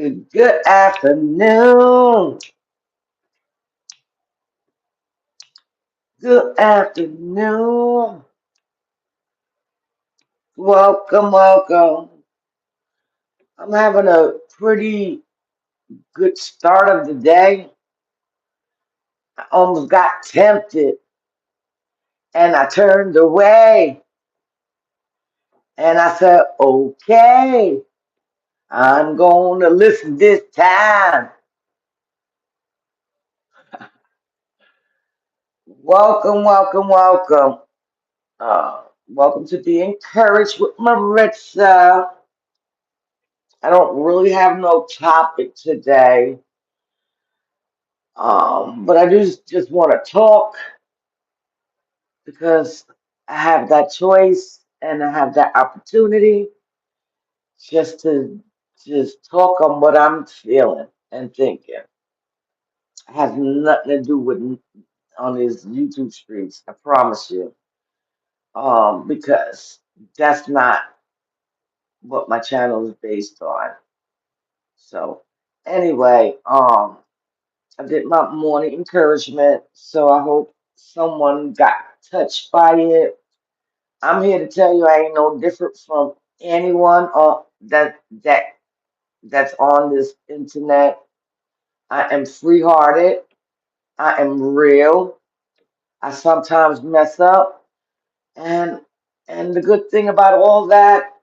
Good afternoon. Good afternoon. Welcome, welcome. I'm having a pretty good start of the day. I almost got tempted and I turned away and I said, okay, I'm going to listen this time. Welcome, welcome, welcome. Welcome to Be Encouraged with Maritza. I don't really have no topic today. But I do just want to talk because I have that choice and I have that opportunity just to just talk on what I'm feeling and thinking. It has nothing to do with on these YouTube streets, I promise you. Because that's not what my channel is based on. So anyway, I did my morning encouragement, so I hope someone got touched by it. I'm here to tell you I ain't no different from anyone that's on this internet. I am free-hearted. I am real. I sometimes mess up, and the good thing about all that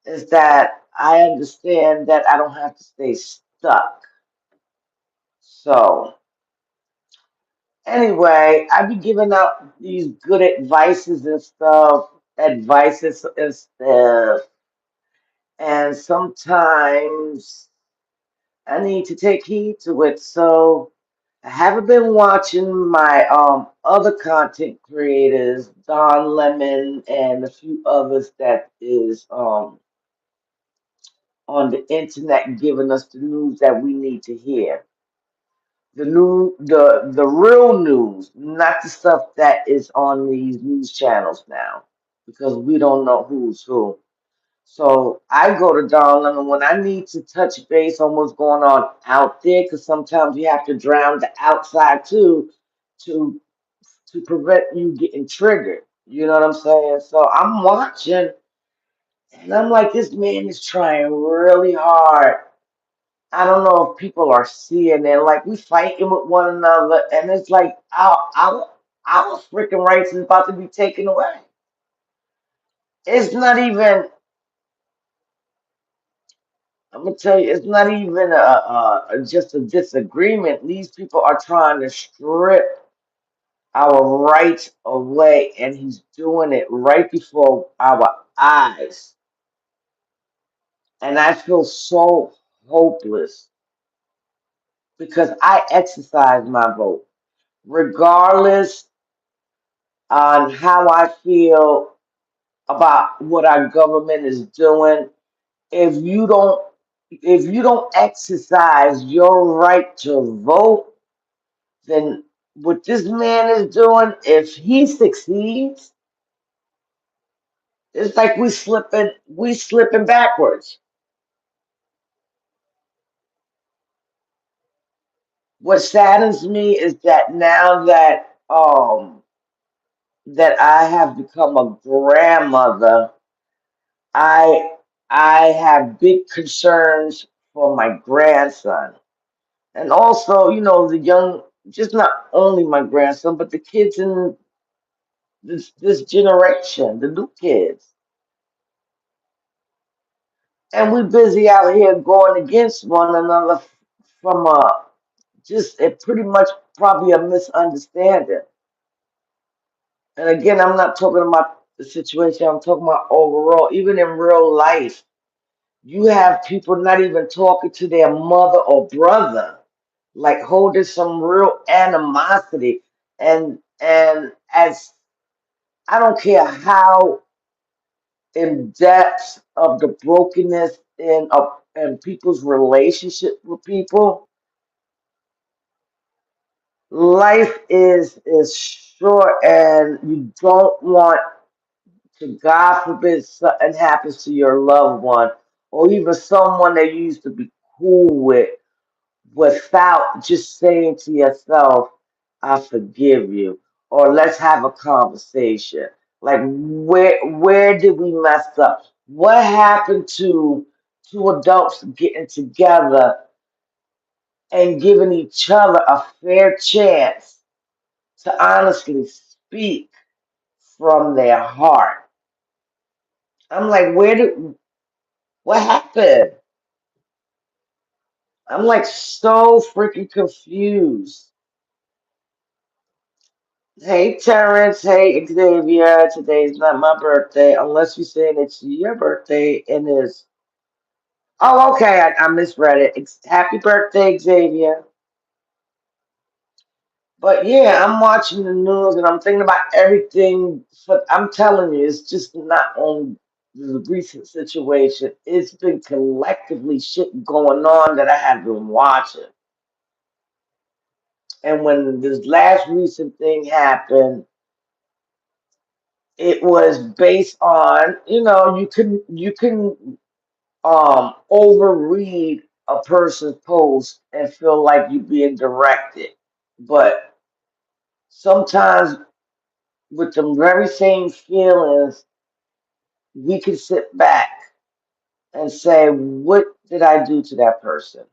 is that I understand that I don't have to stay stuck. So anyway, I be giving out these good advices and stuff, and sometimes I need to take heed to it. So I haven't been watching my other content creators, Don Lemon and a few others that is on the internet giving us the news that we need to hear. The real news, not the stuff that is on these news channels now, because we don't know who's who. So I go to Don Lemon when I need to touch base on what's going on out there, because sometimes you have to drown the outside too to prevent you getting triggered. You know what I'm saying? So I'm watching, and I'm like, this man is trying really hard. I don't know if people are seeing it. Like we fighting with one another, and it's like our freaking rights is about to be taken away. It's not even. I'm gonna tell you, it's not even just a disagreement. These people are trying to strip our rights away, and he's doing it right before our eyes. And I feel so hopeless because I exercise my vote, regardless on how I feel about what our government is doing. If you don't, if you don't exercise your right to vote, then what this man is doing, if he succeeds, it's like we slipping backwards. What saddens me is that now that I have become a grandmother, I I have big concerns for my grandson. And also, the young, just not only my grandson, but the kids in this generation, the new kids. And we busy out here going against one another from just a pretty much probably a misunderstanding. And again, I'm not talking about the situation, I'm talking about overall, even in real life. You have people not even talking to their mother or brother, like holding some real animosity. And as I don't care how in depth of the brokenness in people's relationship with people, life is short, and you don't want to, God forbid, something happens to your loved one or even someone that you used to be cool with without just saying to yourself, I forgive you, or let's have a conversation. Like where did we mess up? What happened to two adults getting together and giving each other a fair chance to honestly speak from their heart? I'm like, what happened? I'm like so freaking confused. Hey Terrence, hey Xavier. Today's not my birthday, unless you're saying it's your birthday and is. Oh, okay, I misread it. Happy birthday, Xavier. But yeah, I'm watching the news and I'm thinking about everything. But I'm telling you, it's just not on the recent situation. It's been collectively shit going on that I have been watching. And when this last recent thing happened, it was based on, you can overread a person's post and feel like you're being directed. But sometimes with the very same feelings, we can sit back and say, what did I do to that person?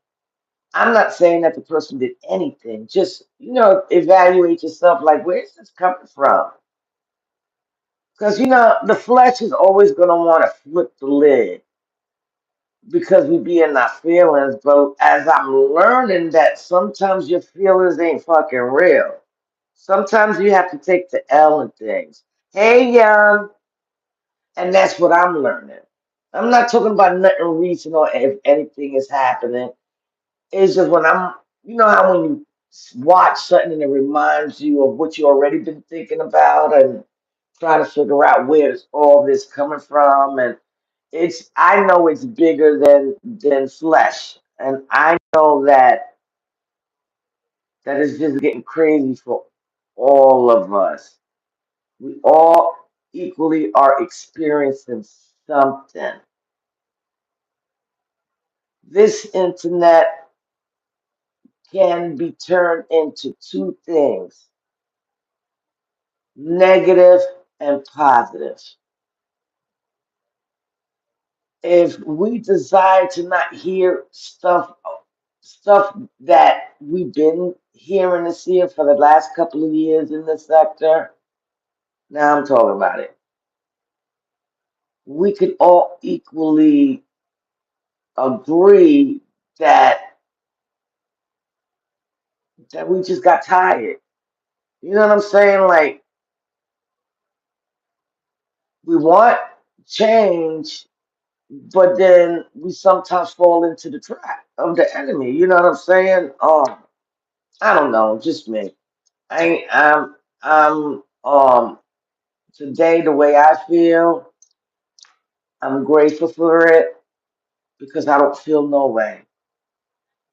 I'm not saying that the person did anything. Just, evaluate yourself like, where's this coming from? Because, the flesh is always going to want to flip the lid because we be in our feelings. But as I'm learning that sometimes your feelings ain't fucking real. Sometimes you have to take the L in things. Hey, young. And that's what I'm learning. I'm not talking about nothing recent or if anything is happening. It's just when how when you watch something and it reminds you of what you already been thinking about and trying to figure out where's all this coming from. And I know it's bigger than flesh. And I know that is just getting crazy for all of us. We all equally are experiencing something. This internet can be turned into two things, negative and positive. If we decide to not hear stuff that we've been hearing and seeing for the last couple of years in the sector, now I'm talking about it. We could all equally agree that we just got tired. You know what I'm saying? Like we want change, but then we sometimes fall into the trap of the enemy. You know what I'm saying? I don't know, just me. I I'm today the way I feel, I'm grateful for it because I don't feel no way.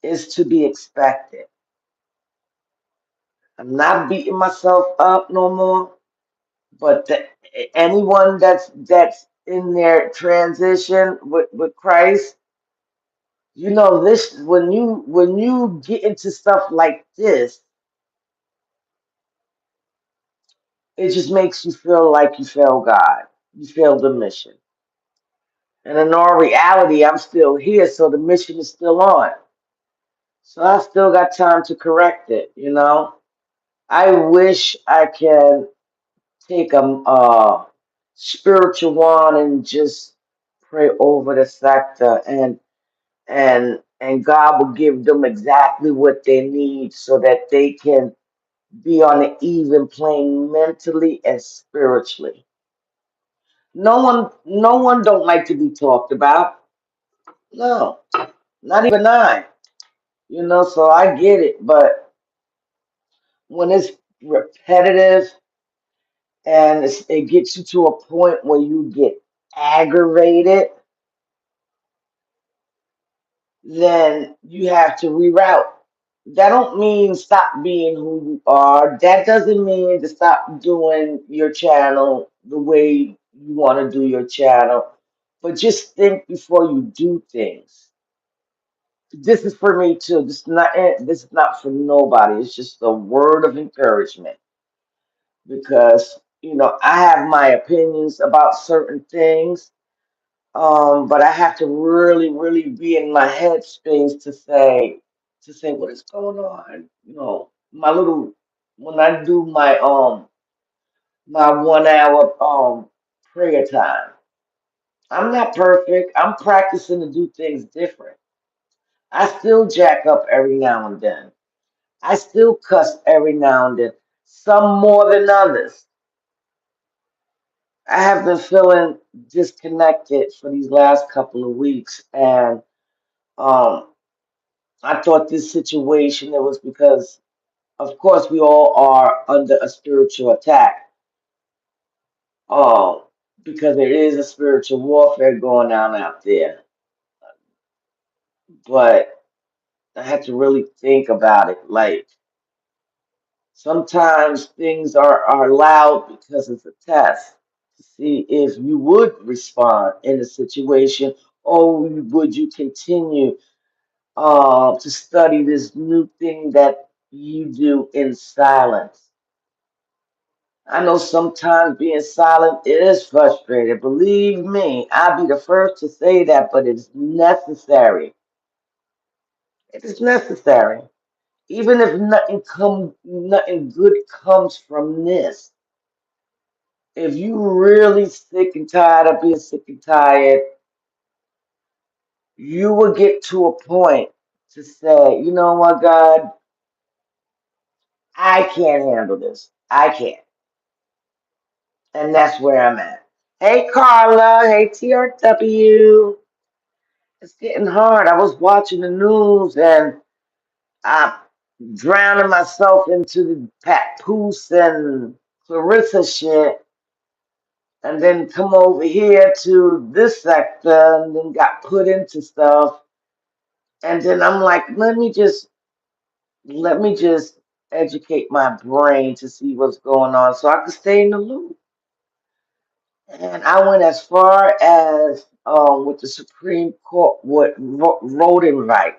It's to be expected. I'm not beating myself up no more, but anyone that's in their transition with Christ, this when you get into stuff like this, it just makes you feel like you failed God. You failed the mission. And in all reality, I'm still here, so the mission is still on. So I still got time to correct it. I wish I can take a spiritual one and just pray over the sector and God will give them exactly what they need so that they can be on an even plane mentally and spiritually. No one don't like to be talked about. No, not even I. So I get it, but when it's repetitive and it gets you to a point where you get aggravated, then you have to reroute. That don't mean stop being who you are. That doesn't mean to stop doing your channel the way you want to do your channel. But just think before you do things. This is for me too. This is not for nobody. It's just a word of encouragement because I have my opinions about certain things, but I have to really, really be in my headspace to say what is going on. My little when I do my 1 hour prayer time. I'm not perfect. I'm practicing to do things different. I still jack up every now and then. I still cuss every now and then. Some more than others. I have been feeling disconnected for these last couple of weeks, and um, I thought this situation it was because, of course, we all are under a spiritual attack. Um, because there is a spiritual warfare going on out there, but I had to really think about it. Like sometimes things are allowed because it's a test to see if you would respond in a situation or would you continue to study this new thing that you do in silence. I know sometimes being silent is frustrating. Believe me, I'll be the first to say that, but it's necessary. It is necessary. Even if nothing good comes from this. If you really sick and tired of being sick and tired, you will get to a point to say, you know what, God, I can't handle this. I can't. And that's where I'm at. Hey, Carla. Hey, TRW. It's getting hard. I was watching the news and I'm drowning myself into the Pat Poose and Clarissa shit, and then come over here to this sector and then got put into stuff. And then I'm like, let me just educate my brain to see what's going on so I can stay in the loop. And I went as far as with the Supreme Court with voting I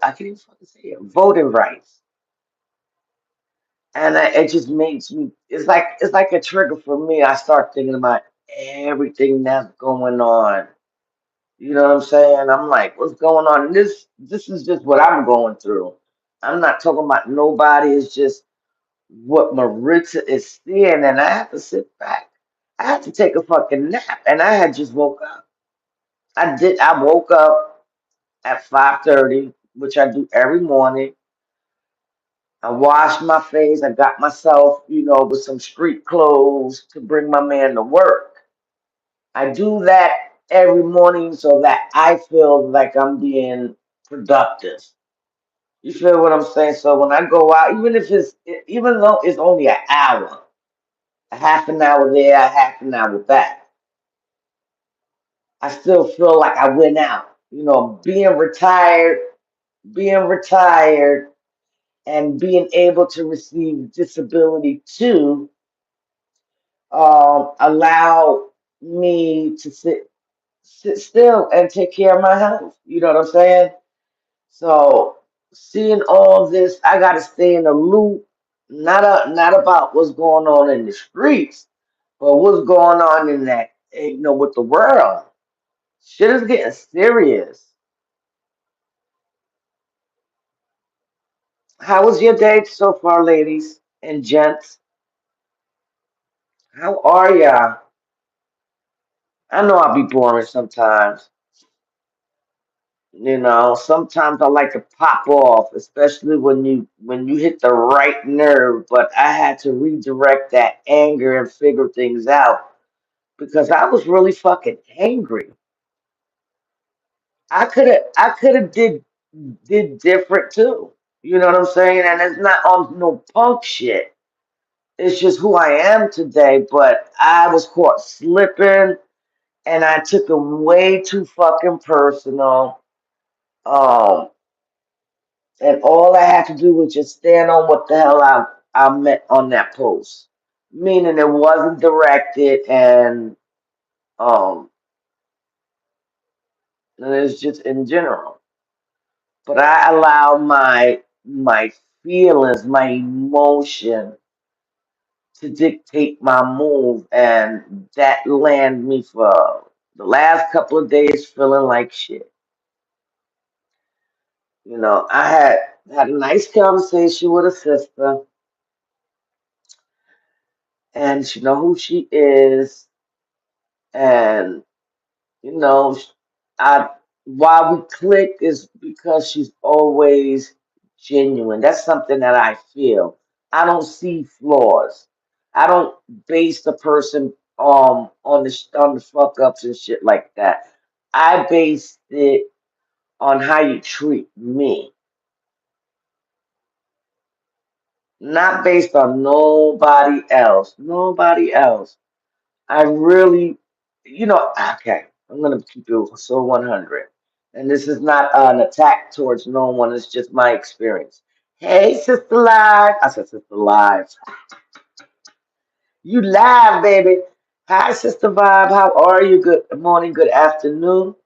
can't even fucking say it, voting rights. And it just makes me. It's like a trigger for me. I start thinking about everything that's going on. You know what I'm saying? I'm like, what's going on? And this is just what I'm going through. I'm not talking about nobody. It's just what Maritza is seeing, and I have to sit back. I had to take a fucking nap, and I had just woke up. I did. I woke up at 5:30, which I do every morning. I washed my face. I got myself, with some street clothes to bring my man to work. I do that every morning so that I feel like I'm being productive. You feel what I'm saying? So when I go out, even though it's only an hour, a half an hour there, a half an hour back, I still feel like I went out. Being retired, and being able to receive disability too, allow me to sit still and take care of my health. You know what I'm saying? So seeing all this, I gotta stay in the loop, not about what's going on in the streets, but what's going on in that, with the world. Shit is getting serious. How was your day so far, ladies and gents? How are ya? I know I'll be boring sometimes. Sometimes I like to pop off, especially when you hit the right nerve. But I had to redirect that anger and figure things out because I was really fucking angry. I could have did different too. You know what I'm saying? And it's not on no punk shit. It's just who I am today. But I was caught slipping, and I took it way too fucking personal. Um, and all I had to do was just stand on what the hell I meant on that post, meaning it wasn't directed, um, and it's just in general. but I allow my feelings, my emotion to dictate my move, and that land me for the last couple of days feeling like shit. I had a nice conversation with a sister, and she know who she is, and you know, I why we click is because she's always genuine. That's something that I feel. I don't see flaws. I don't base the person on the fuck ups and shit like that. I base it on how you treat me, not based on nobody else. Nobody else. I really, okay, I'm going to keep it so 100. And this is not an attack towards no one, it's just my experience. Hey, Sister Live. I said, Sister Live. You live, baby. Hi, Sister Vibe. How are you? Good morning, good afternoon.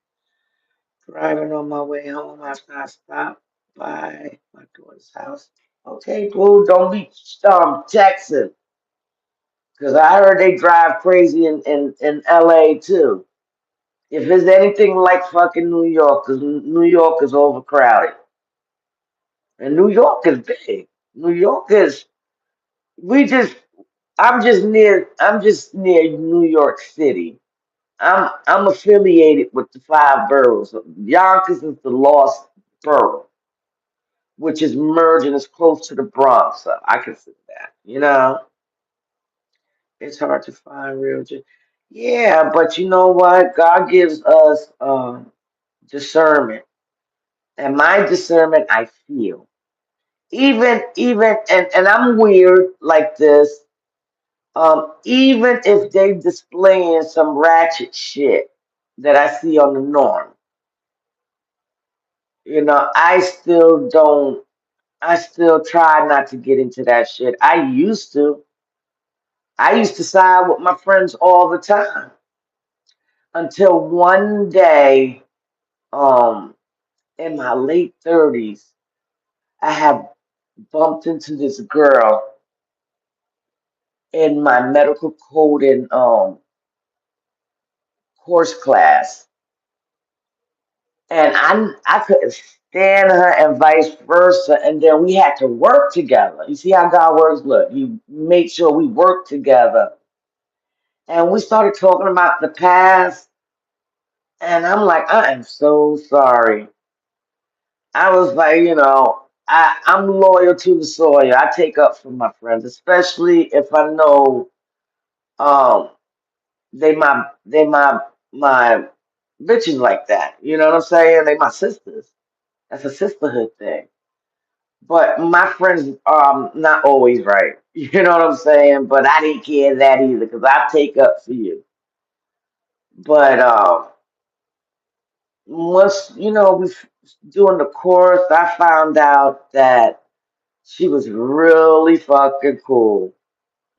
Driving on my way home after I stopped by my daughter's house. Okay, boo, don't be texting. Because I heard they drive crazy in LA too. If it's anything like fucking New York, because New York is overcrowded. And New York is big. New York is, we just, I'm just near New York City. I'm affiliated with the five boroughs. Yonkers is the lost borough, which is merging as close to the Bronx. So I consider that. It's hard to find Yeah, but you know what? God gives us discernment. And my discernment I feel. Even and I'm weird like this. Even if they displaying some ratchet shit that I see on the norm, I still try not to get into that shit. I used to side with my friends all the time until one day, um, in my late 30s, I have bumped into this girl in my medical coding course class, and I couldn't stand her, and vice versa. And then we had to work together. You see how God works? Look, you make sure we work together, and we started talking about the past. And I'm like, I am so sorry. I was like, I'm loyal to the soil. I take up for my friends, especially if I know um they my bitches like that. You know what I'm saying? They my sisters. That's a sisterhood thing. But my friends not always right. You know what I'm saying? But I didn't care that either because I take up for you. But once we doing the course, I found out that she was really fucking cool,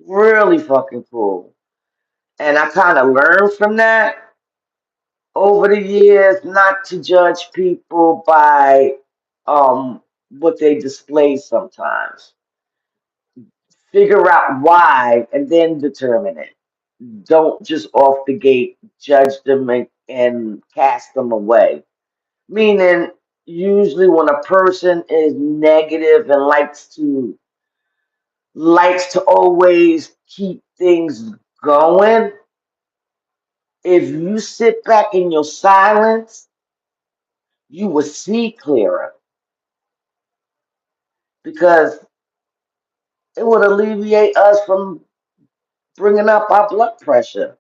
really fucking cool, and I kind of learned from that over the years not to judge people by what they display sometimes. Figure out why and then determine it. Don't just off the gate judge them and cast them away. Meaning, usually when a person is negative and likes to always keep things going, if you sit back in your silence, you will see clearer because it would alleviate us from bringing up our blood pressure.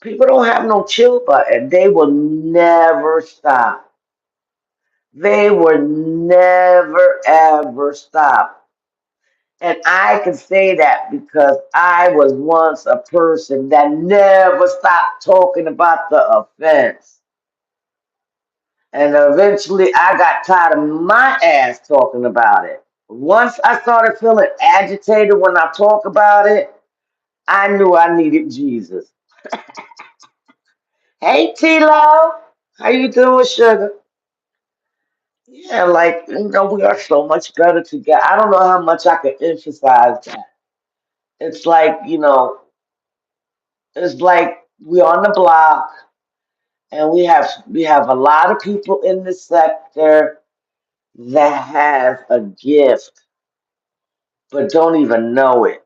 People don't have no chill button. They will never stop. They will never ever stop. And I can say that because I was once a person that never stopped talking about the offense. And eventually I got tired of my ass talking about it. Once I started feeling agitated when I talk about it, I knew I needed Jesus. Hey, T-Lo. How you doing, sugar? Yeah, like we are so much better together. I don't know how much I can emphasize that. It's like, it's like we're on the block and we have a lot of people in the sector that have a gift but don't even know it.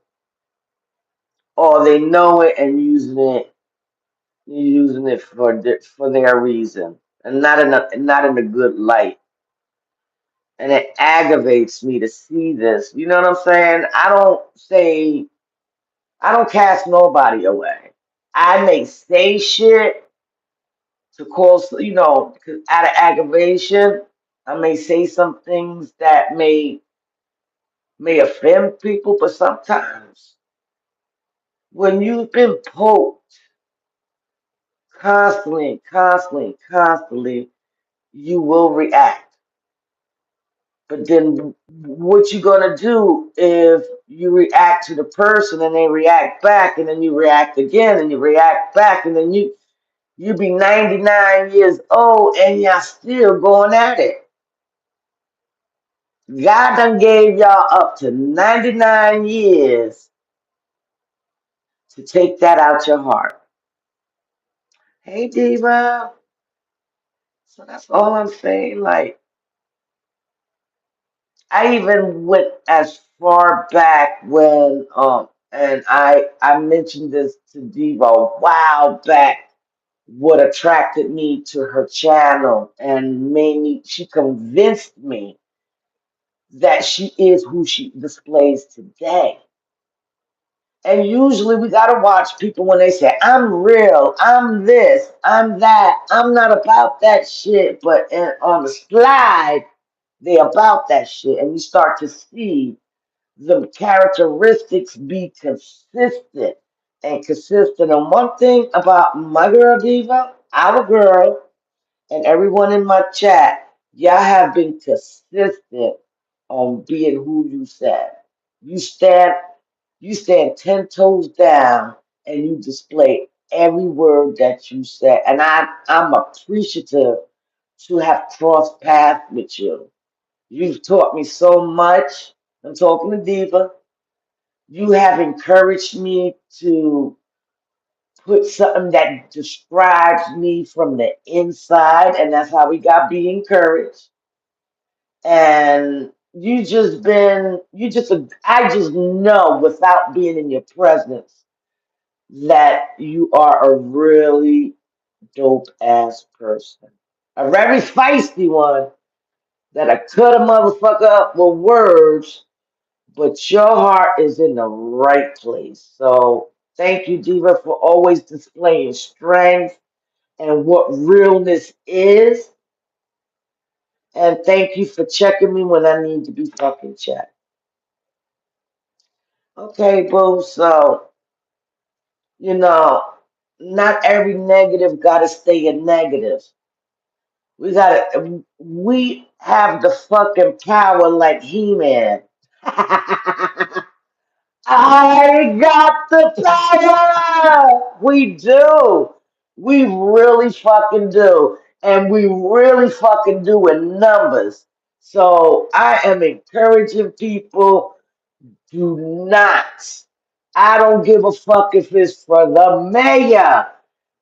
Or they know it and using it for their reason. And not in a good light. And it aggravates me to see this. You know what I'm saying? I don't cast nobody away. I may say shit to cause, 'cause out of aggravation. I may say some things that may offend people, but sometimes when you've been poked constantly, constantly, constantly, you will react. But then what you gonna do if you react to the person and they react back and then you react again and you react back and then you be 99 years old and y'all still going at it. God done gave y'all up to 99 years to take that out your heart. Hey Diva. So that's all I'm saying. Like I even went as far back when and I mentioned this to Diva a while back what attracted me to her channel and made me she convinced me that she is who she displays today. And usually we gotta watch people when they say, I'm real, I'm this, I'm that, I'm not about that shit, but on the slide, they about that shit. And you start to see the characteristics be consistent and consistent. And one thing about my girl Diva, our girl, and everyone in my chat, y'all have been consistent on being who you said. You stand you stand 10 toes down and you display every word that you said. And I'm appreciative to have crossed paths with you. You've taught me so much. I'm talking to Diva. You have encouraged me to put something that describes me from the inside, and that's how we got be encouraged. And I just know without being in your presence that you are a really dope ass person. A very feisty one that I cut a motherfucker up with words, but your heart is in the right place. So thank you, Diva, for always displaying strength and what realness is. And thank you for checking me when I need to be fucking checked. Okay, boo. So, you know, not every negative gotta stay a negative. We have the fucking power like He-Man. I got the power. We do. We really fucking do. And we really fucking do in numbers. So I am encouraging people, do not. I don't give a fuck if it's for the mayor.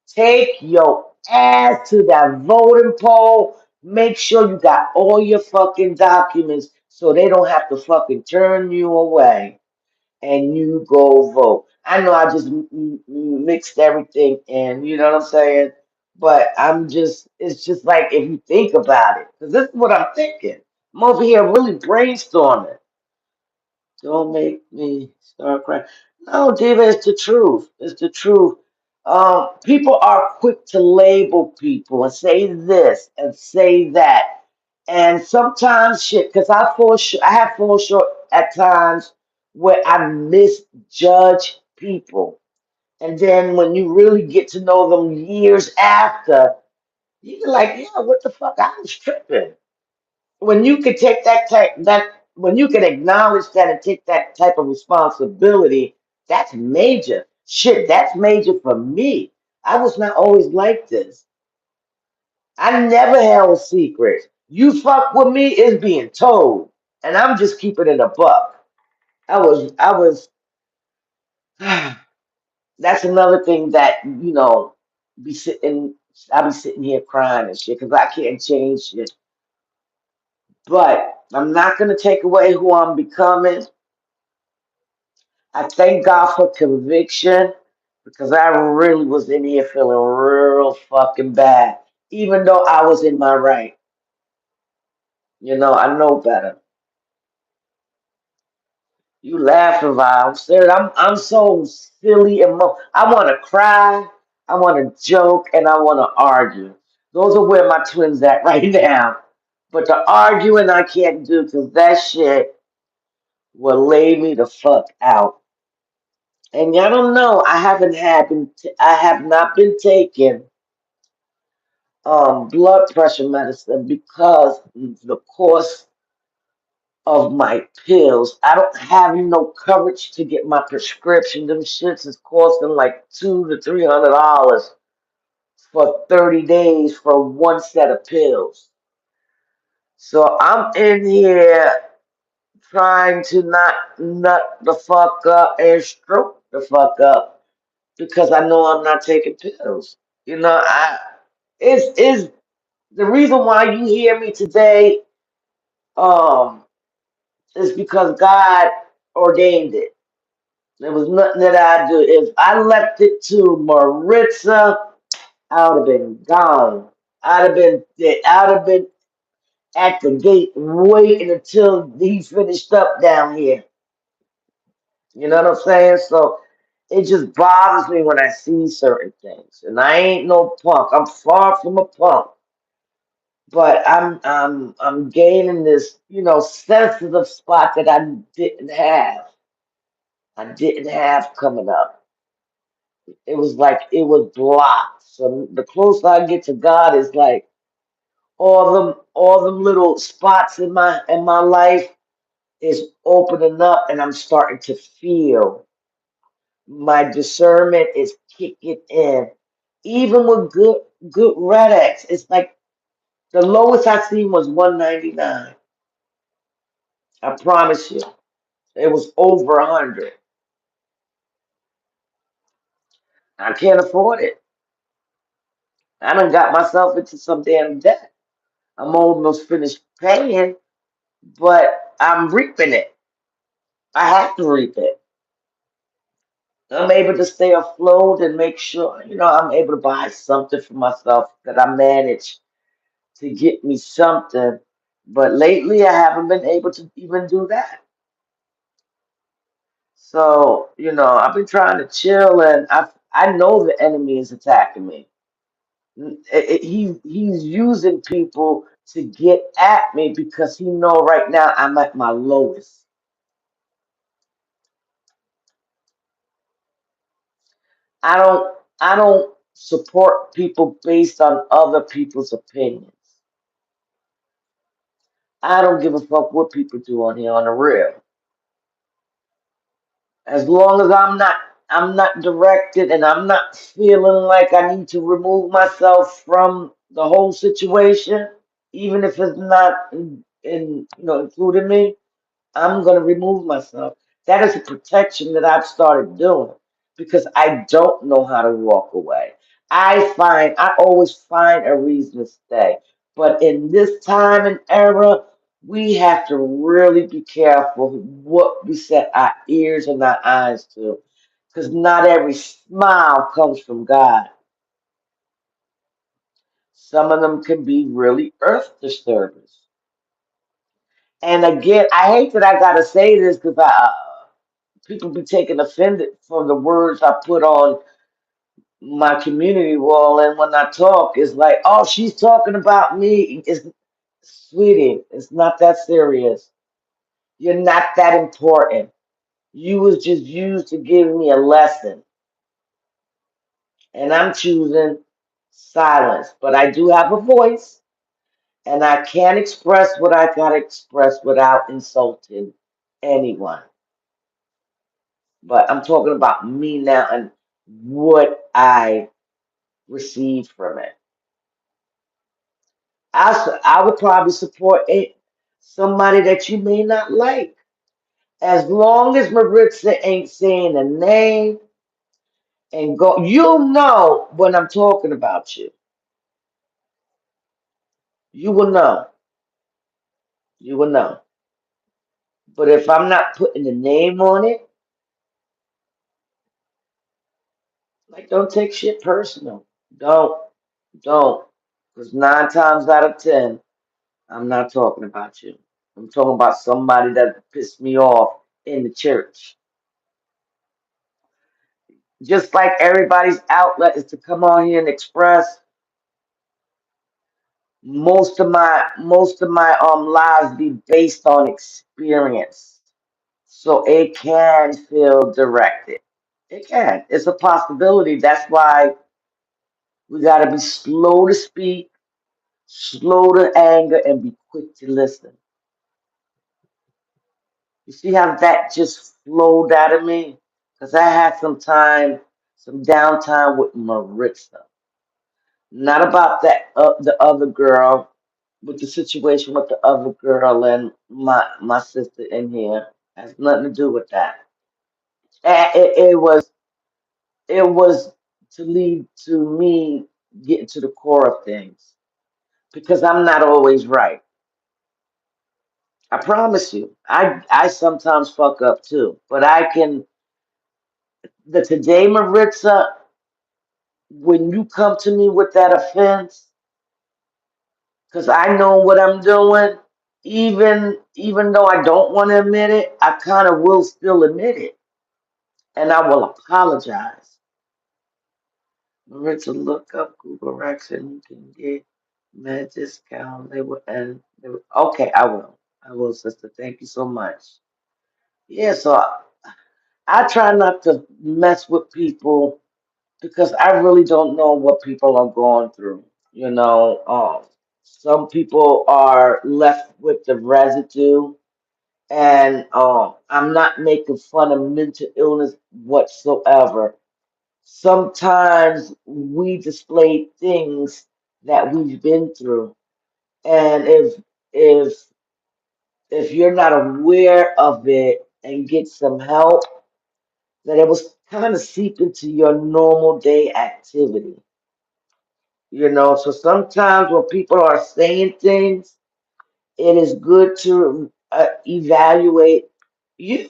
Take your ass to that voting poll. Make sure you got all your fucking documents so they don't have to fucking turn you away and you go vote. I know I just mixed everything in, you know what I'm saying? But it's just like if you think about it, because this is what I'm thinking. I'm over here really brainstorming. Don't make me start crying. No, Diva, it's the truth. It's the truth. People are quick to label people and say this and say that. And sometimes shit, because I have fallen short at times where I misjudge people. And then when you really get to know them years after, you're like, yeah, what the fuck? I was tripping when you could take that when you can acknowledge that and take that type of responsibility, that's major. Shit, that's major for me. I was not always like this. I never held secrets. You fuck with me is being told, and I'm just keeping it a buck. I was. That's another thing that be sitting. I be sitting here crying and shit because I can't change shit. But I'm not gonna take away who I'm becoming. I thank God for conviction because I really was in here feeling real fucking bad, even though I was in my right. I know better. You laughing, Vibe. Sir, I'm so silly and I want to cry, I want to joke, and I want to argue. Those are where my twins at right now. But the arguing I can't do because that shit will lay me the fuck out. And y'all don't know, I have not been taking blood pressure medicine because the cost of my pills. I don't have no coverage to get my prescription. Them shits is costing like $200 to $300 for 30 days for one set of pills. So I'm in here trying to not nut the fuck up and stroke the fuck up because I know I'm not taking pills. I is the reason why you hear me today um is because God ordained it. There was nothing that I do. If I left it to Maritza, I would have been gone. I'd have been at the gate waiting until he finished up down here. You know what I'm saying? So it just bothers me when I see certain things. And I ain't no punk. I'm far from a punk. But I'm gaining this, sensitive spot that I didn't have. I didn't have coming up. It was like it was blocked. So the closer I get to God, it's like all them little spots in my life is opening up, and I'm starting to feel my discernment is kicking in. Even with good Red X, it's like the lowest I seen was 199. I promise you, it was over 100. I can't afford it. I done got myself into some damn debt. I'm almost finished paying, but I'm reaping it. I have to reap it. I'm able to stay afloat and make sure, I'm able to buy something for myself that I manage to get me something. But lately, I haven't been able to even do that. So, I've been trying to chill, and I know the enemy is attacking me. He's using people to get at me because he know right now I'm at my lowest. I don't support people based on other people's opinions. I don't give a fuck what people do on here on the real. As long as I'm not directed and I'm not feeling like I need to remove myself from the whole situation, even if it's not including me, I'm going to remove myself. That is a protection that I've started doing because I don't know how to walk away. I always find a reason to stay. But in this time and era, we have to really be careful what we set our ears and our eyes to because not every smile comes from God. Some of them can be really earth disturbers. And again, I hate that I gotta say this because people be taking offended for the words I put on my community wall. And when I talk, it's like, oh, she's talking about me. It's sweetie, it's not that serious. You're not that important. You was just used to give me a lesson. And I'm choosing silence. But I do have a voice, and I can express what I gotta express without insulting anyone. But I'm talking about me now and what I received from it. I would probably support somebody that you may not like. As long as Maritza ain't saying a name and go, you know when I'm talking about you. You will know. You will know. But if I'm not putting a name on it, like don't take shit personal. Don't. Don't. Because 9 times out of 10, I'm not talking about you. I'm talking about somebody that pissed me off in the church. Just like everybody's outlet is to come on here and express, most of my lives be based on experience. So it can feel directed. It can. It's a possibility. That's why we gotta be slow to speak, slow to anger, and be quick to listen. You see how that just flowed out of me? Because I had some time, some downtime with Maritza. Not about the other girl, with the situation with the other girl and my sister in here. Has nothing to do with that. It was to lead to me getting to the core of things because I'm not always right. I promise you. I sometimes fuck up too, but I can. The today Maritza, when you come to me with that offense, because I know what I'm doing, even though I don't want to admit it, I kind of will still admit it, and I will apologize. Maritza, look up Google Rex and you can get med discount. Okay, I will. I will, sister. Thank you so much. Yeah, so I try not to mess with people because I really don't know what people are going through. You know, some people are left with the residue, and I'm not making fun of mental illness whatsoever. Sometimes we display things that we've been through, and if if you're not aware of it and get some help, then it was kind of seep into your normal day activity. You know, so sometimes when people are saying things, it is good to evaluate you.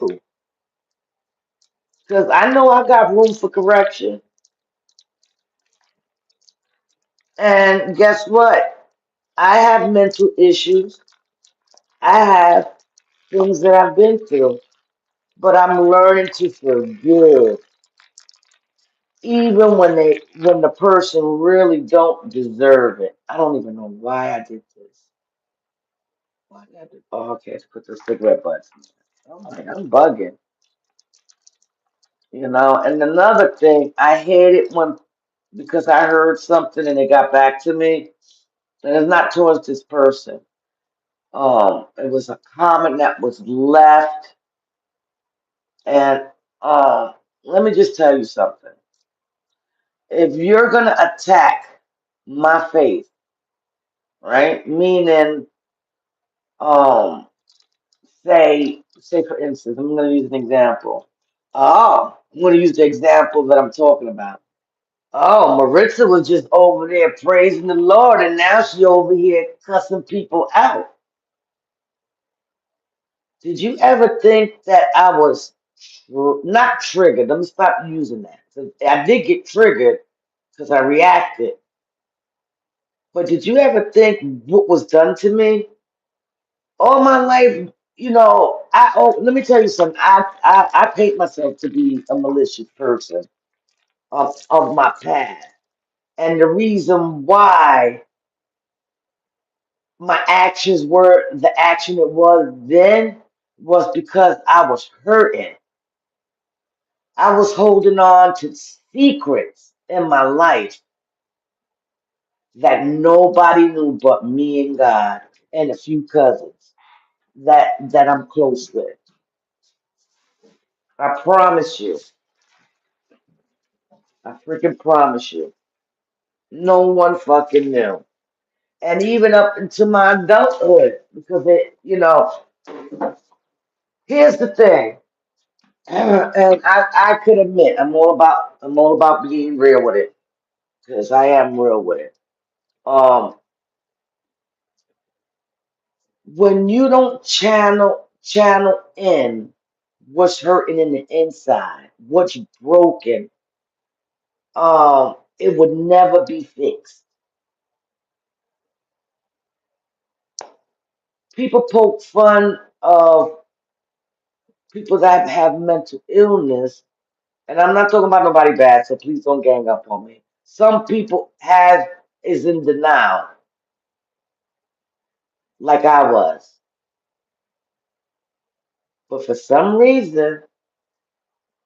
Because I know I got room for correction. And guess what? I have mental issues. I have things that I've been through. But I'm learning to forgive. Even when the person really don't deserve it. I don't even know why I did this. Why did I do? Oh, okay, to put the cigarette butts. Oh my, I'm bugging. You know, and another thing, I hate it when because I heard something and it got back to me, and it's not towards this person. It was a comment that was left, and let me just tell you something. If you're gonna attack my faith, right? Meaning, um, say for instance, I'm gonna use an example. I'm gonna use the example that I'm talking about. Oh, Maritza was just over there praising the Lord, and now she over here cussing people out. Did you ever think that I was not triggered? Let me stop using that. 'Cause I did get triggered because I reacted. But did you ever think what was done to me all my life? You know, let me tell you something. I paint myself to be a malicious person of my past, and the reason why my actions were the action it was then was because I was hurting. I was holding on to secrets in my life that nobody knew but me and God and a few cousins that I'm close with. I promise you. I freaking promise you. No one fucking knew. and even up into my adulthood, because here's the thing, and I could admit I'm all about being real with it, because I am real with it. Um, when you don't channel in what's hurting in the inside, what's broken, it would never be fixed. People poke fun of people that have mental illness, and I'm not talking about nobody bad, so please don't gang up on me. Some people have is in denial, like I was, but for some reason,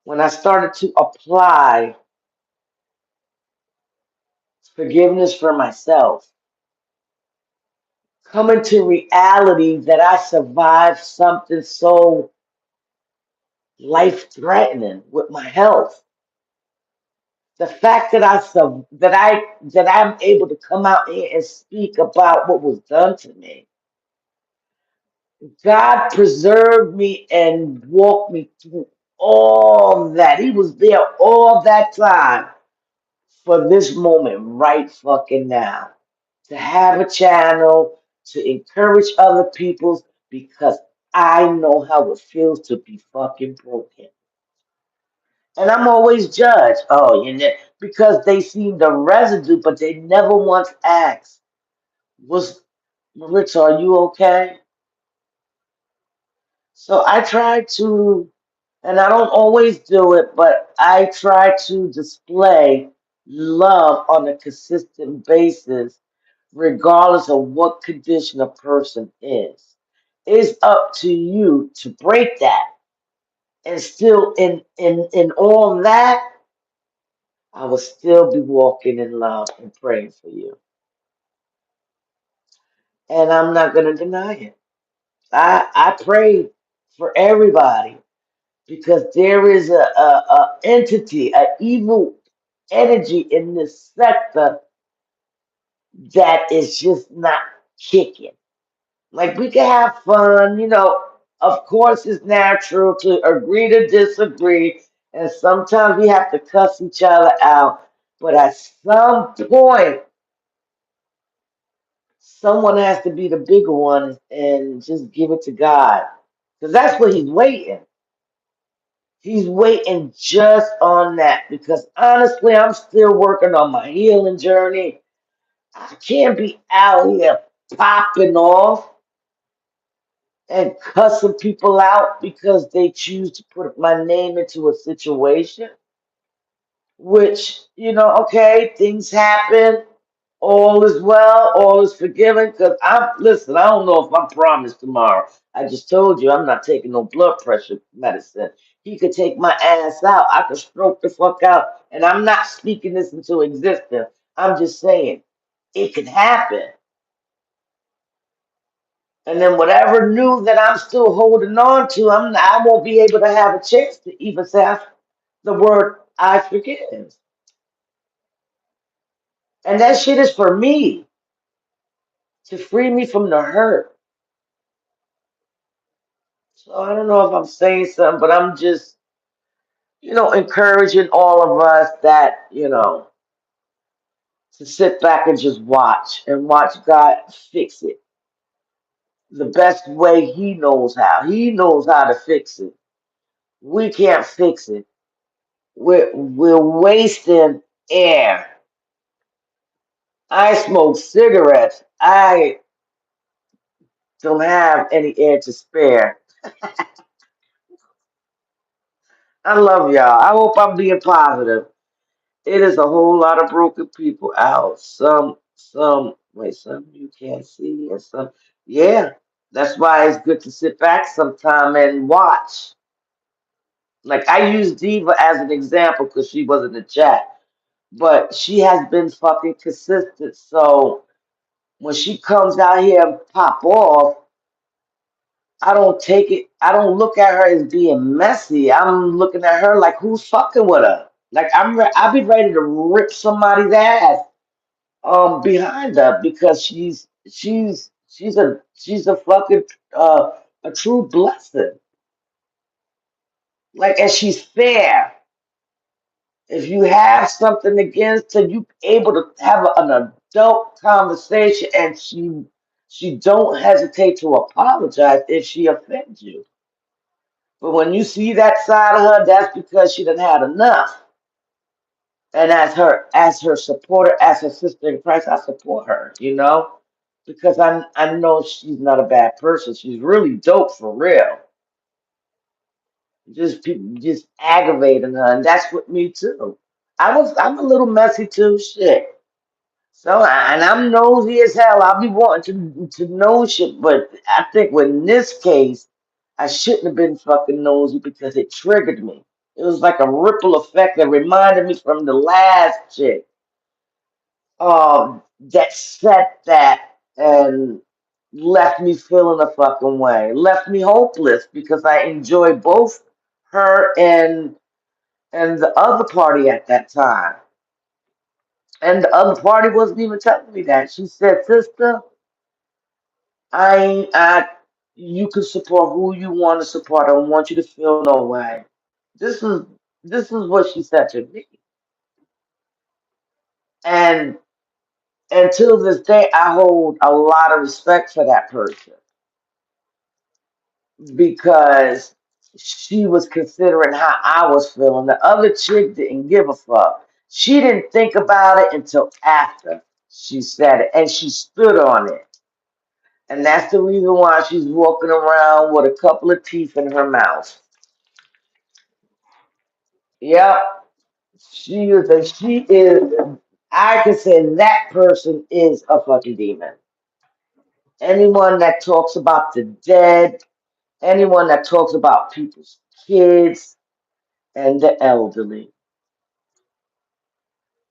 when I started to apply forgiveness for myself, coming to reality that I survived something so life threatening with my health. The fact that I'm able to come out here and speak about what was done to me. God preserved me and walked me through all that. He was there all that time for this moment right fucking now. To have a channel, to encourage other people because I know how it feels to be fucking broken. And I'm always judged. Oh, because they see the residue, but they never once ask, was Maritza, are you okay? So I try to, and I don't always do it, but I try to display love on a consistent basis, regardless of what condition a person is. It's up to you to break that. And still in all that, I will still be walking in love and praying for you. And I'm not gonna deny it. I pray for everybody because there is a entity, an evil energy in this sector that is just not kicking. Like we can have fun, of course it's natural to agree to disagree, and sometimes we have to cuss each other out. But at some point, someone has to be the bigger one and just give it to God. Because that's what he's waiting. He's waiting just on that because honestly, I'm still working on my healing journey. I can't be out here popping off and cussing people out because they choose to put my name into a situation, which, okay, things happen. All is well, all is forgiven. Because listen, I don't know if I'm promised tomorrow. I just told you I'm not taking no blood pressure medicine. He could take my ass out. I could stroke the fuck out. And I'm not speaking this into existence. I'm just saying it could happen. And then whatever new that I'm still holding on to, I won't be able to have a chance to even say the word I forgive. And that shit is for me to free me from the hurt. So I don't know if I'm saying something, but I'm just, encouraging all of us that, to sit back and just watch and watch God fix it the best way He knows how. He knows how to fix it. We can't fix it. We're wasting air. I smoke cigarettes. I don't have any air to spare. I love y'all. I hope I'm being positive. It is a whole lot of broken people out. Some you can't see, and some, yeah. That's why it's good to sit back sometime and watch. Like I use Diva as an example because she was in the chat, but she has been fucking consistent. So when she comes out here and pop off, I don't take it. I don't look at her as being messy. I'm looking at her like who's fucking with her. Like I'll be ready to rip somebody's ass behind her because she's a fucking a true blessing. Like, and she's fair. If you have something against her, you able to have an adult conversation, and she don't hesitate to apologize if she offends you. But when you see that side of her, that's because she done had enough. And as her supporter, as her sister in Christ, I support her, because I know she's not a bad person. She's really dope for real. Just people just aggravating her, and that's with me too. I'm a little messy too, shit. So and I'm nosy as hell. I'll be wanting to know shit, but I think in this case, I shouldn't have been fucking nosy because it triggered me. It was like a ripple effect that reminded me from the last chick. That said that and left me feeling a fucking way. Left me hopeless because I enjoyed both her and the other party at that time. And the other party wasn't even telling me that. She said, "Sister, I ain't I you can support who you want to support. I don't want you to feel no way." This is this is what she said to me. And until this day I hold a lot of respect for that person because she was considering how I was feeling. The other chick didn't give a fuck. She didn't think about it until after she said it, and she stood on it. And that's the reason why she's walking around with a couple of teeth in her mouth. Yep, she is. I can say that person is a fucking demon. Anyone that talks about the dead, anyone that talks about people's kids and the elderly.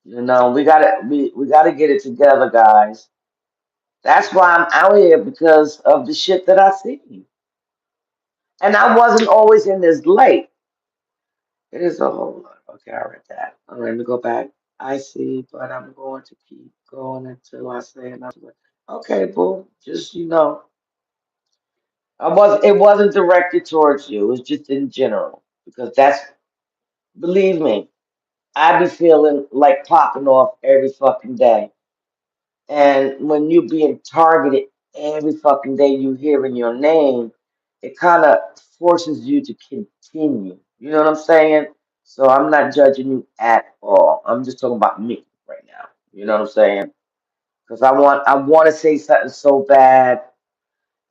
We gotta get it together, guys. That's why I'm out here because of the shit that I see. And I wasn't always in this light. It is a whole lot. Okay, I read that. All right, let me go back. I see, but I'm going to keep going until I say enough. Okay, boo. Just it wasn't directed towards you. It was just in general. Because believe me, I be feeling like popping off every fucking day. And when you're being targeted every fucking day, you hearing your name, it kind of forces you to continue. You know what I'm saying? So I'm not judging you at all. I'm just talking about me right now. You know what I'm saying? Because I want to say something so bad,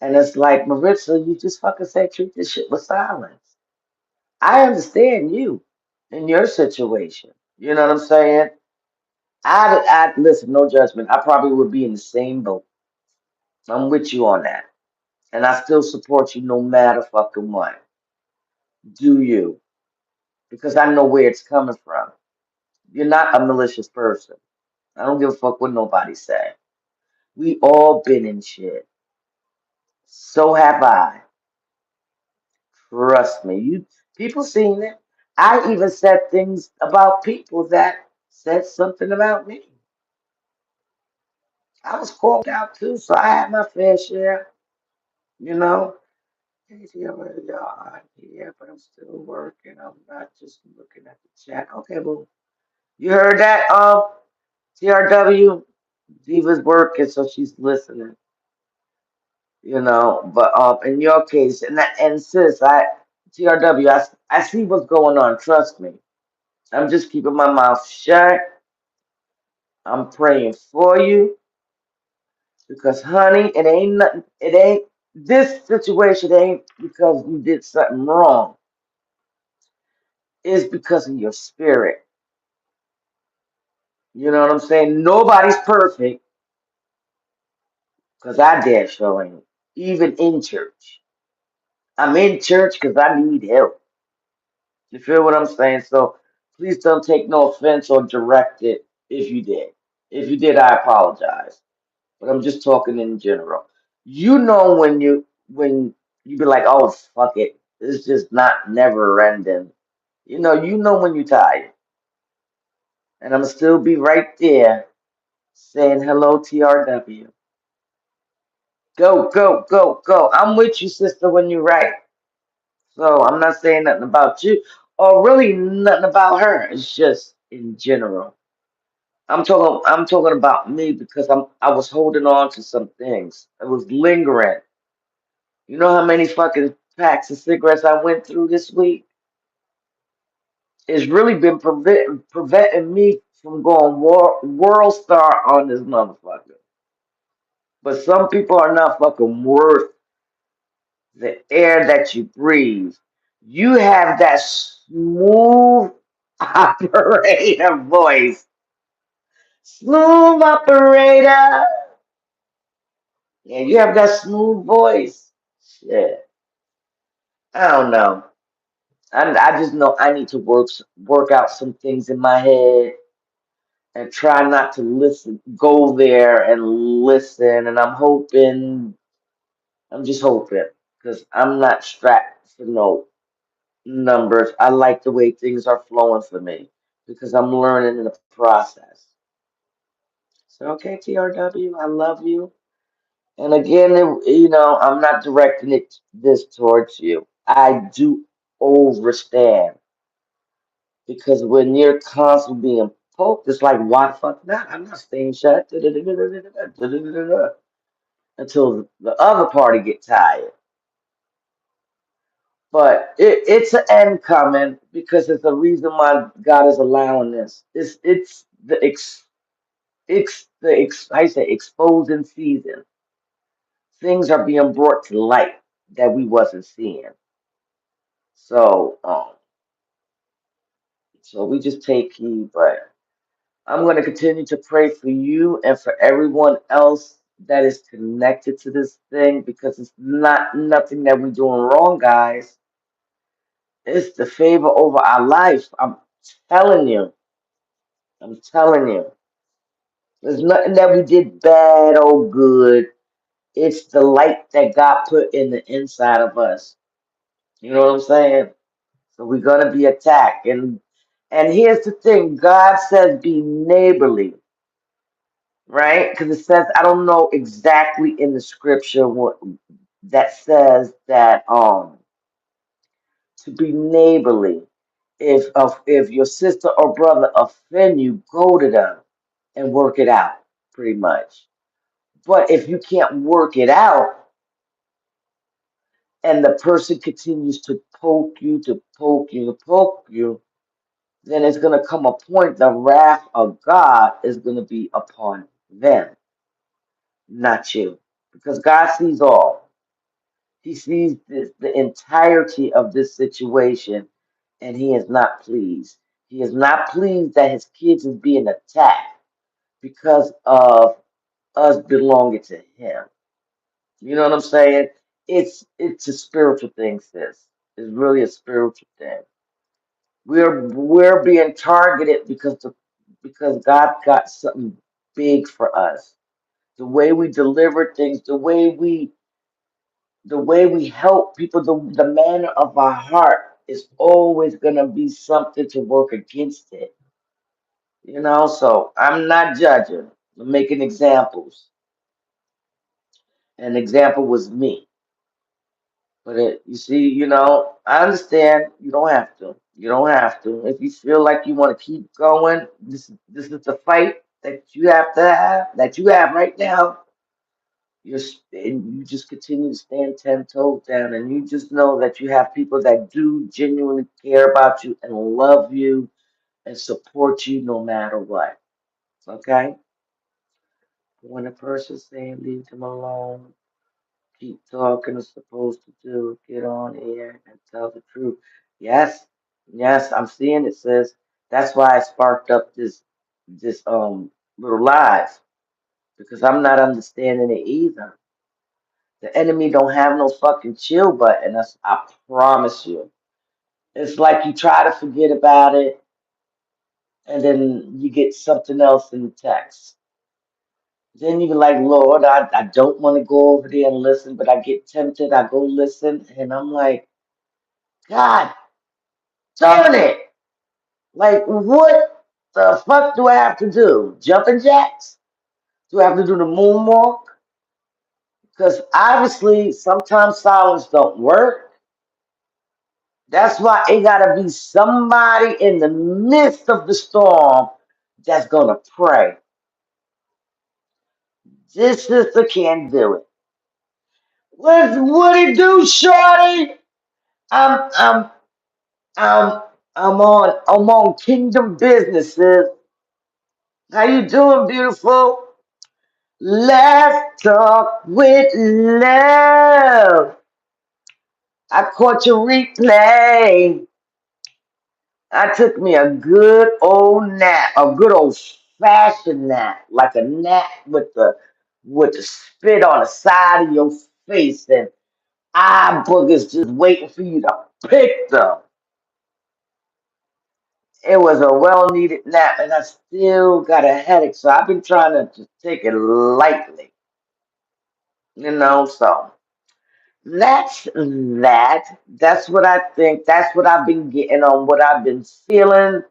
and it's like, Maritza, you just fucking say treat this shit with silence. I understand you in your situation. You know what I'm saying? I listen, no judgment. I probably would be in the same boat. I'm with you on that. And I still support you no matter fucking what. Do you? Because I know where it's coming from. You're not a malicious person. I don't give a fuck what nobody say. We all been in shit. So have I. Trust me. People seen it. I even said things about people that said something about me. I was called out too, so I had my fair share, you know. Yeah, but I'm still working. I'm not just looking at the chat. Okay, well, you heard that, TRW? Diva's working, so she's listening, But in your case, and sis, TRW, I see what's going on. Trust me. I'm just keeping my mouth shut. I'm praying for you because, honey, it ain't nothing. It ain't this situation ain't because you did something wrong. It's because of your spirit. You know what I'm saying? Nobody's perfect because I dare show ain't. Even in church. I'm in church because I need help. You feel what I'm saying? So please don't take no offense or direct it if you did. If you did, I apologize. But I'm just talking in general. You know when you be like, oh fuck it. It's just not never ending. You know when you're tired. And I'm still be right there saying hello, TRW. Go, go, go, go. I'm with you, sister, when you write. So I'm not saying nothing about you or really nothing about her. It's just in general. I'm talking about me because I was holding on to some things. I was lingering. You know how many fucking packs of cigarettes I went through this week? It's really been preventing me from going world star on this motherfucker. But some people are not fucking worth the air that you breathe. You have that smooth operator voice. Smooth operator. Yeah, you have that smooth voice. Shit. I don't know. I just know I need to work out some things in my head and try not to go there and listen. And I'm just hoping, because I'm not strapped for no numbers. I like the way things are flowing for me because I'm learning in the process. So, okay, TRW, I love you. And again, I'm not directing this towards you. I do overstand because when you're constantly being poked, it's like, why the fuck not? I'm not staying shut until the other party get tired. But it's an end coming because it's the reason why God is allowing this. It's I say exposing season. Things are being brought to light that we wasn't seeing. So so we just take heed. But I'm going to continue to pray for you and for everyone else that is connected to this thing because it's not nothing that we're doing wrong, guys. It's the favor over our life. Telling you. I'm telling you. There's nothing that we did bad or good. It's the light that God put in the inside of us. You know what I'm saying? So we're gonna be attacked. And here's the thing, God says be neighborly, right? Because it says, I don't know exactly in the scripture what that says that to be neighborly. If your sister or brother offend you, go to them and work it out, pretty much. But if you can't work it out and the person continues to poke you, to poke you, to poke you, then it's going to come a point the wrath of God is going to be upon them, not you. Because God sees all. He sees the entirety of this situation and he is not pleased. He is not pleased that his kids is being attacked because of us belonging to him. You know what I'm saying? It's a spiritual thing, sis. It's really a spiritual thing. We're being targeted because God got something big for us. The way we deliver things, the way we help people, the manner of our heart is always gonna be something to work against it. So I'm not judging. I'm making examples. An example was me. But you see, I understand you don't have to. You don't have to. If you feel like you want to keep going, this is the fight that you have right now. And you just continue to stand 10 toes down, and you just know that you have people that do genuinely care about you and love you and support you no matter what. Okay? When a person's saying leave them alone, keep talking is supposed to do. Get on air and tell the truth. Yes, yes, I'm seeing it, sis. That's why I sparked up this little live because I'm not understanding it either. The enemy don't have no fucking chill button. I promise you. It's like you try to forget about it and then you get something else in the text. Then you're like, Lord, I don't want to go over there and listen, but I get tempted. I go listen and I'm like, God darn it. Like, what the fuck do I have to do? Jumping jacks? Do I have to do the moonwalk? Because obviously sometimes silence don't work. That's why it gotta be somebody in the midst of the storm that's gonna pray. This sister can't do it. What it do, shorty? I'm I'm I'm I'm on Kingdom Businesses. How you doing, beautiful? Let's talk with love. I caught your replay. I took me a good old nap, a good old fashioned nap, like a nap with the spit on the side of your face and eye boogers just waiting for you to pick them. It was a well needed nap, and I still got a headache, so I've been trying to just take it lightly, So that's that. That's what I think. That's what I've been getting on, what I've been feeling.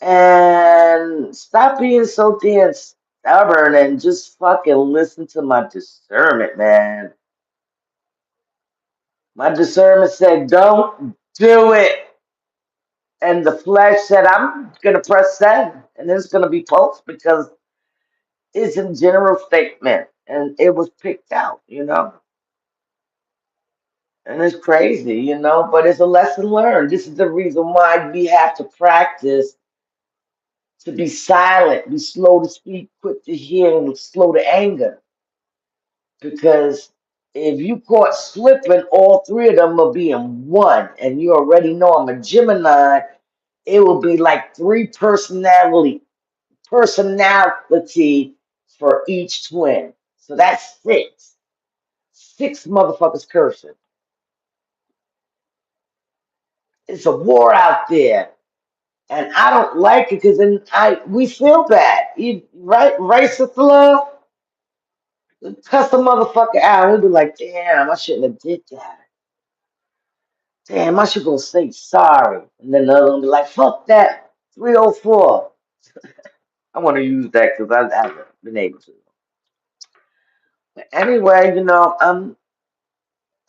And stop being so damn stubborn and just fucking listen to my discernment, man. My discernment said, don't do it. And the flesh said, I'm going to press send. And it's going to be post because it's a general statement. And it was picked out. And it's crazy, but it's a lesson learned. This is the reason why we have to practice to be silent, be slow to speak, quick to hear, and slow to anger. Because if you caught slipping, all three of them will be in one. And you already know I'm a Gemini. It will be like three personality for each twin. So that's six. Six motherfuckers cursing. It's a war out there. And I don't like it because then we feel bad. Right, Sister Love? Cuss a motherfucker out. We'll be like, damn, I shouldn't have did that. Damn, I should go say sorry. And then the other one be like, fuck that. 304. I want to use that because I haven't been able to. But anyway,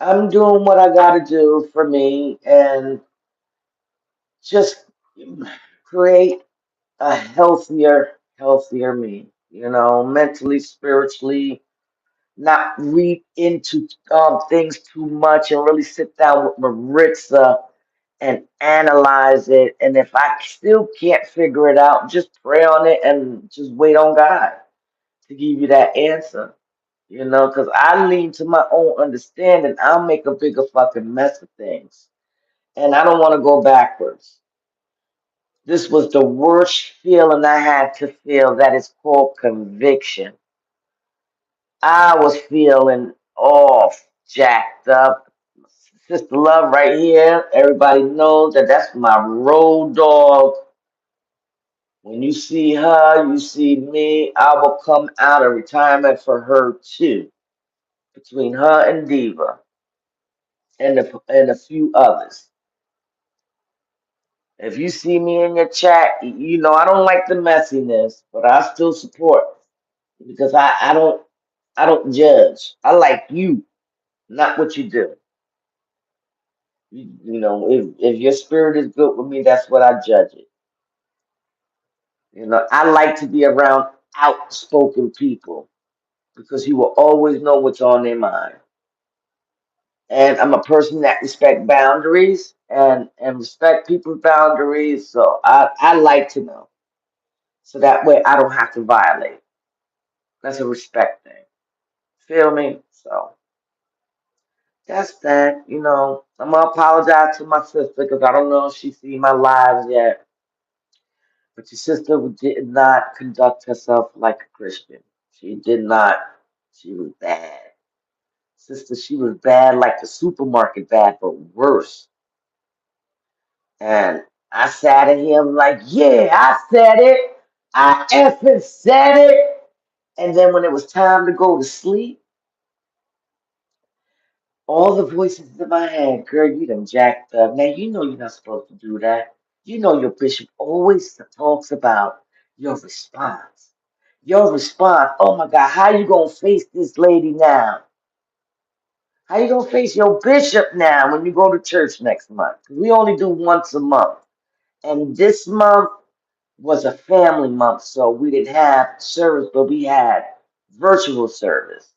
I'm doing what I gotta do for me and just create a healthier me, mentally, spiritually, not read into things too much and really sit down with Maritza and analyze it. And if I still can't figure it out, just pray on it and just wait on God to give you that answer. Because I lean to my own understanding, I'll make a bigger fucking mess of things. And I don't want to go backwards. This was the worst feeling I had to feel. That is called conviction. I was feeling off, jacked up. Sister Love right here. Everybody knows that that's my road dog. When you see her, you see me. I will come out of retirement for her too. Between her and Diva and a few others. If you see me in your chat, you know I don't like the messiness, but I still support because I don't judge. I like you, not what you do. If your spirit is good with me, that's what I judge it. I like to be around outspoken people because you will always know what's on their mind. And I'm a person that respect boundaries and respect people's boundaries. So I like to know. So that way I don't have to violate. That's a respect thing. Feel me? So that's that. I'm gonna apologize to my sister because I don't know if she see my lives yet. But your sister did not conduct herself like a Christian. She did not. She was bad. Sister, she was bad like the supermarket bad, but worse. And I sat in here like, yeah, I said it. I effing said it. And then when it was time to go to sleep, all the voices in my head, girl, you done jacked up. Now you know you're not supposed to do that. You know your bishop always talks about your response. Your response, oh my God, how you gonna face this lady now? How you gonna face your bishop now when you go to church next month? We only do once a month. And this month was a family month, so we didn't have service, but we had virtual service.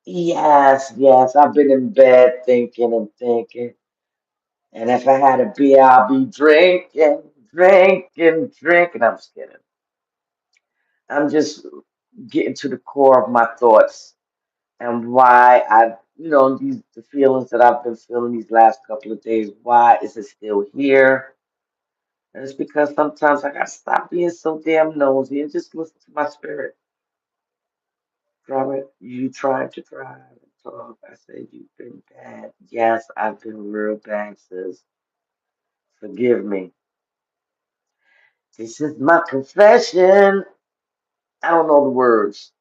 Yes, yes, I've been in bed thinking and thinking. And if I had a beer, I'll be drinking, drinking, drinking. I'm just kidding. I'm just getting to the core of my thoughts and why the feelings that I've been feeling these last couple of days. Why is it still here? And it's because sometimes I gotta stop being so damn nosy and just listen to my spirit. Robert, you tried to drive and talk. I said you've been bad. Yes, I've been real bad, sis. Forgive me. This is my confession. I don't know the words.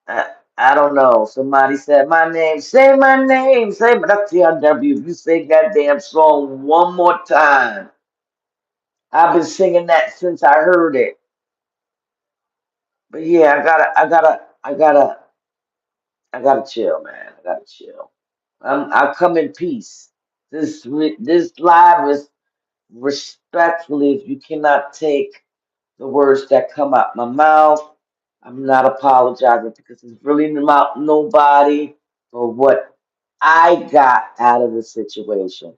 I, I don't know. Somebody said my name. Say my name. Say my that's TRW. If you say that damn song one more time, I've been singing that since I heard it. But yeah, I gotta chill, man. I gotta chill. I come in peace. This live is respectfully. If you cannot take the words that come out my mouth, I'm not apologizing because it's really about nobody but what I got out of the situation.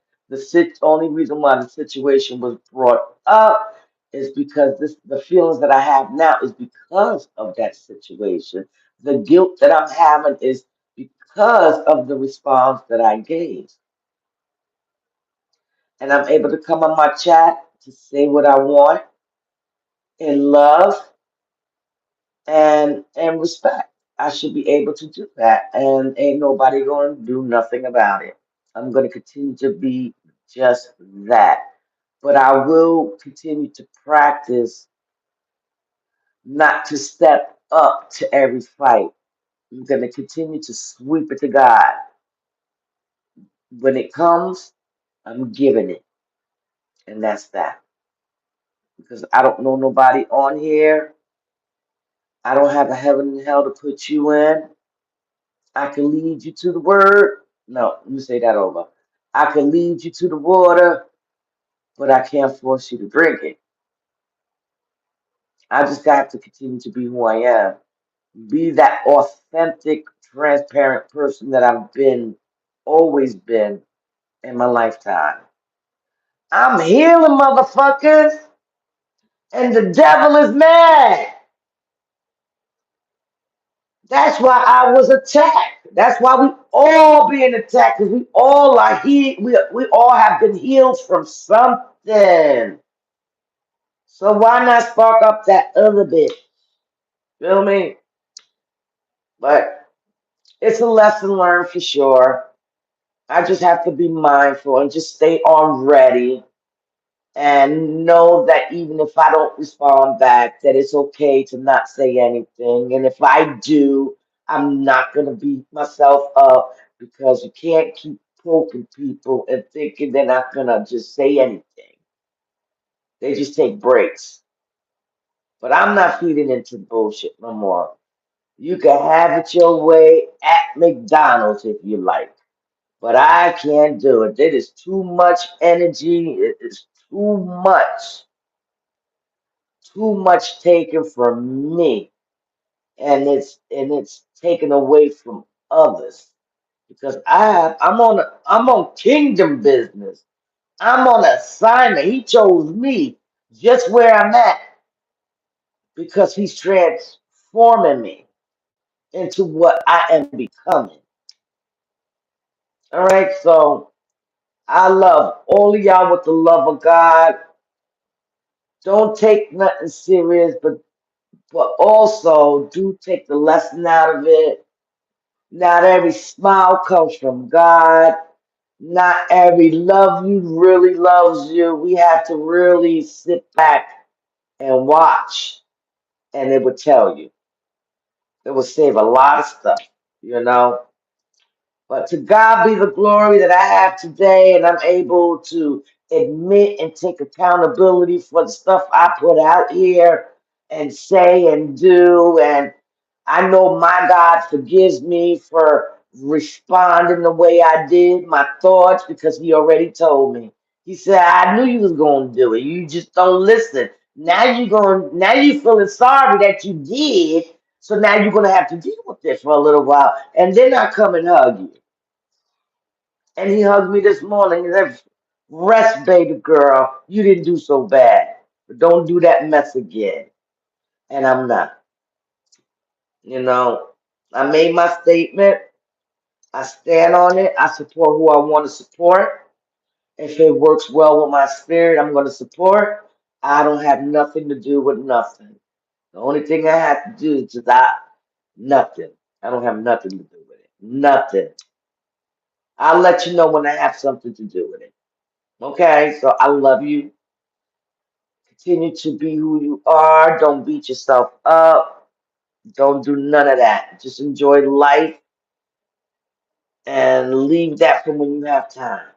Only reason why the situation was brought up is because the feelings that I have now is because of that situation. The guilt that I'm having is because of the response that I gave. And I'm able to come on my chat to say what I want in love and respect. I should be able to do that, and ain't nobody going to do nothing about it. I'm going to continue to be just that, but I will continue to practice not to step up to every fight. I'm going to continue to sweep it to God. When it comes, I'm giving it, and that's that. Because I don't know nobody on here. I don't have a heaven and hell to put you in. I can lead you to the word. No, let me say that over. I can lead you to the water, but I can't force you to drink it. I just got to continue to be who I am. Be that authentic, transparent person that I've always been in my lifetime. I'm healing, motherfuckers, and the devil is mad. That's why I was attacked. That's why we all being attacked because we all are we all have been healed from something. So why not spark up that other bit? Feel me? But it's a lesson learned for sure. I just have to be mindful and just stay on ready and know that even if I don't respond back, that it's okay to not say anything. And if I do, I'm not gonna beat myself up because you can't keep poking people and thinking they're not gonna just say anything. They just take breaks. But I'm not feeding into bullshit no more. You can have it your way at McDonald's if you like. But I can't do it. It is too much energy. It is too much taken from me. And it's taken away from others. Because I'm on kingdom business. I'm on assignment. He chose me just where I'm at because he's transforming me into what I am becoming. All right, so I love all of y'all with the love of God. Don't take nothing serious, but also do take the lesson out of it. Not every smile comes from God. Not every love you really loves you. We have to really sit back and watch, and it will tell you. It will save a lot of stuff, you know. But to God be the glory that I have today, and I'm able to admit and take accountability for the stuff I put out here and say and do. And I know my God forgives me for responding the way I did, my thoughts, because He already told me. He said, I knew you was gonna do it. You just don't listen. Now you feeling sorry that you did. So now you're gonna have to deal with this for a little while. And then I come and hug you. And he hugged me this morning and said, rest, baby girl. You didn't do so bad. But don't do that mess again. And I'm not. You know, I made my statement. I stand on it. I support who I want to support. If it works well with my spirit, I'm going to support. I don't have nothing to do with nothing. The only thing I have to do is just nothing. I don't have nothing to do with it. Nothing. I'll let you know when I have something to do with it. Okay, so I love you. Continue to be who you are. Don't beat yourself up. Don't do none of that. Just enjoy life and leave that for when you have time.